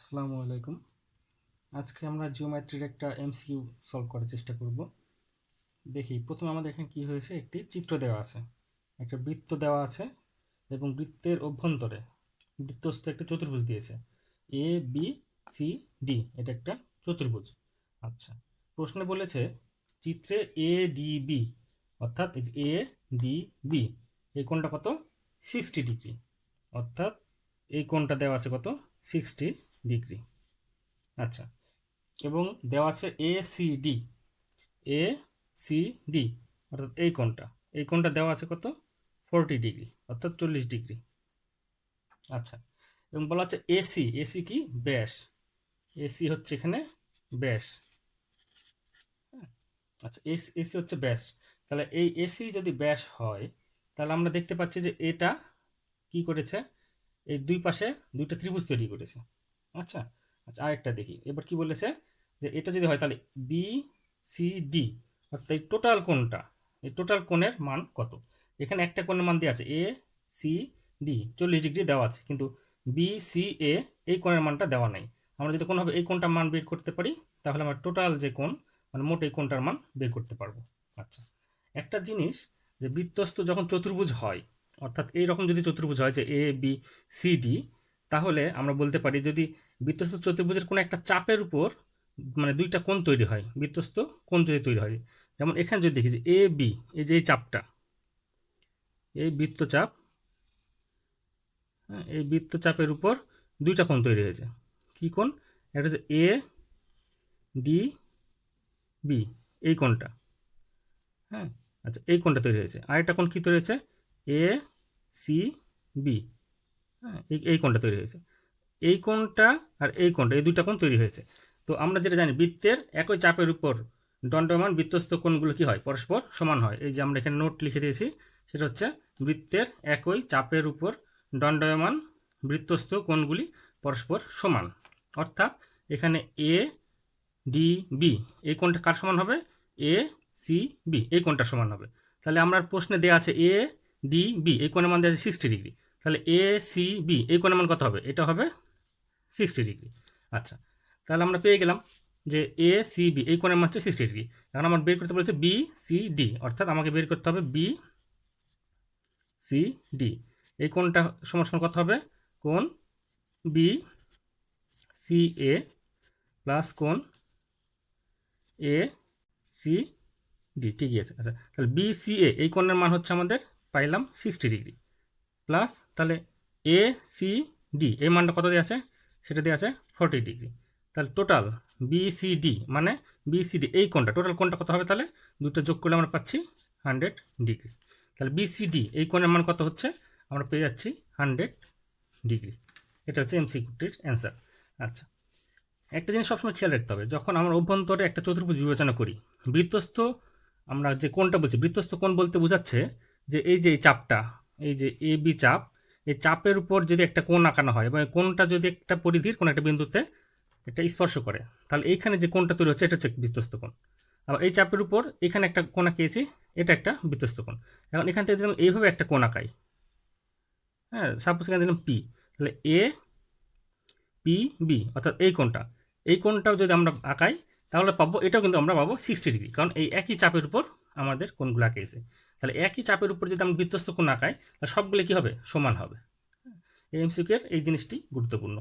আসসালামু আলাইকুম। আজকে আমরা জিওমেট্রির একটা এমসিকিউ সলভ করার চেষ্টা করব। দেখি প্রথমে আমাদের এখানে কি হয়েছে, একটি চিত্র দেওয়া আছে, একটা বৃত্ত দেওয়া আছে এবং বৃত্তের অভ্যন্তরে বৃত্তস্থ একটা চতুর্ভুজ দিয়েছে, এ বি সি ডি। এটা একটা চতুর্ভুজ। আচ্ছা, প্রশ্নে বলেছে চিত্রে এ ডি বি, অর্থাৎ এই যে এ ডি বি, এই কোণটা কত, 60 ডিগ্রি। অর্থাৎ এই কোণটা দেওয়া আছে কত, 60 ডিগ্রি। আচ্ছা, এবং দেওয়া আছে A C D, A C D অর্থাৎ এই কোণটা দেওয়া আছে কত, 40 ডিগ্রি, অর্থাৎ 40 ডিগ্রি। আচ্ছা, এবং বলা হচ্ছে এসি, এসি কি, ব্যাস। এসি হচ্ছে এখানে ব্যাস। আচ্ছা, এসি হচ্ছে ব্যাস। তাহলে এই এসি যদি ব্যাস হয়, তাহলে আমরা দেখতে পাচ্ছি যে এটা কি করেছে, এই দুই পাশে দুইটা ত্রিভুজ তৈরি করেছে। আচ্ছা আচ্ছা, আরেকটা দেখি এবার কি বলেছে, যে এটা যদি হয় তাহলে বি সি ডি, অর্থাৎ এই টোটাল কোণটা, এই টোটাল কোণের মান কত। এখানে একটা কোণের মান দেওয়া আছে এ সি ডি, 40 ডিগ্রি দেওয়া আছে, কিন্তু বি সি এ এই কোণের মানটা দেওয়া নেই। আমরা যদি কোনোভাবে এই কোণটার মান বের করতে পারি, তাহলে আমরা টোটাল যে কোণ, মানে মোট এই কোণটার মান বের করতে পারবো। আচ্ছা, একটা জিনিস, যে বৃত্তস্থ যখন চতুর্ভুজ হয়, অর্থাৎ এইরকম যদি চতুর্ভুজ হয় যে এ বি সি ডি, তাহলে আমরা বলতে পারি যদি বৃত্তস্থ চতুর্ভুজের কোনো একটা চাপের উপর মানে দুইটা কোণ তৈরি হয়, বৃত্তস্থ কোণ যদি তৈরি হয়, যেমন এখানে যদি দেখি যে এ বি, এই যে এই চাপটা, এই বৃত্তচাপ, হ্যাঁ, এই বৃত্তচাপের উপর দুইটা কোণ তৈরি হয়েছে। কি কোণ? একটা হচ্ছে এ ডি বি, এই কোণটা, হ্যাঁ। আচ্ছা, এই কোণটা তৈরি হয়েছে। আরেকটা কোণ কি তৈরি হয়েছে, এ সি বি, হ্যাঁ, এই কোণটা তৈরি হয়েছে। এই কোণটা আর এই কোণটা, এই দুইটা কোণ তৈরি হয়েছে। তো আমরা যেটা জানি, বৃত্তের একই চাপের উপর দণ্ডমান বৃত্তস্থ কোণগুলো কি হয়, পরস্পর সমান হয়। এই যে আমরা এখানে নোট লিখে দিয়েছি, সেটা হচ্ছে বৃত্তের একই চাপের উপর দণ্ডায়মান বৃত্তস্থ কোণগুলি পরস্পর সমান। অর্থাৎ এখানে এ ডি বি, এই কোণটা কার সমান হবে, এ সি বি, এই কোণটা সমান হবে। তাহলে আমরা প্রশ্নে দেওয়া আছে এ ডি বি, এই কোণের মান দেওয়া আছে 60 ডিগ্রি। তাহলে এ সি বি, এই কোণের মান কত হবে, এটা হবে 60 ডিগ্রি। আচ্ছা, তাহলে আমরা পেয়ে গেলাম যে এ সি বি, এই কোণের মান হচ্ছে 60 ডিগ্রি। এখন আমার বের করতে বলেছে বি সি ডি, অর্থাৎ আমাকে বের করতে হবে বি সি ডি, এই কোণটা সমান সমান কত হবে, কোণ বি সি এ প্লাস কোণ এ সি ডি, ঠিকই আছে। আচ্ছা, তাহলে বি সি এ, এই কোণের মান হচ্ছে আমাদের পাইলাম 60 ডিগ্রি, প্লাস তাহলে এ সি ডি, এই মানটা কত দেওয়া আছে, সেটা দেওয়া আছে 40 ডিগ্রি। তাহলে টোটাল বিসিডি, মানে বিসিডি এই কোণটা, টোটাল কোণটা কত হবে, তাহলে দুটো যোগ করলে আমরা পাচ্ছি 100 ডিগ্রি। তাহলে বিসিডি এই কোণের মান কত হচ্ছে, আমরা পেয়ে যাচ্ছি 100 ডিগ্রি। এটা হচ্ছে এমসিকিউটির অ্যান্সার। আচ্ছা, একটা জিনিস সবসময় খেয়াল রাখতে হবে, যখন আমরা অভ্যন্তরে একটা চতুর্ভুজ বিবেচনা করি, বৃত্তস্থ, আমরা যে কোণটা বলছি, বৃত্তস্থ কোণ বলতে বোঝাচ্ছে যে এই যে এই চাপটা, এই যে এ বি চাপ, এই চাপের উপর যদি একটা কোণ আঁকানো হয় এবং কোণটা যদি একটা পরিধির কোনো একটা বিন্দুতে এটা স্পর্শ করে, তাহলে এইখানে যে কোণটা তৈরি হচ্ছে এটা হচ্ছে বৃত্তস্থ কোণ। আবার এই চাপের উপর এখানে একটা কোণ আঁকিয়েছি, এটা একটা বৃত্তস্থ কোণ। এখন এখান থেকে যদি আমি এইভাবে একটা কোণ আঁকাই, হ্যাঁ, সাপোজ এখানে দিলাম পি, তাহলে এ পি বি, অর্থাৎ এই কোণটা, এই কোণটাও যদি আমরা আঁকাই, তাহলে পাবো, এটাও কিন্তু আমরা পাবো 60 ডিগ্রি, কারণ এই একই চাপের উপর আমাদের কোণগুলো আঁকিয়েছে। তাহলে একই চাপের উপর যদি আমরা বৃত্তস্থ কোণ আঁকাই, তাহলে সবগুলো কি হবে, সমান হবে। এই এমসিকিউ এর এই জিনিসটি গুরুত্বপূর্ণ।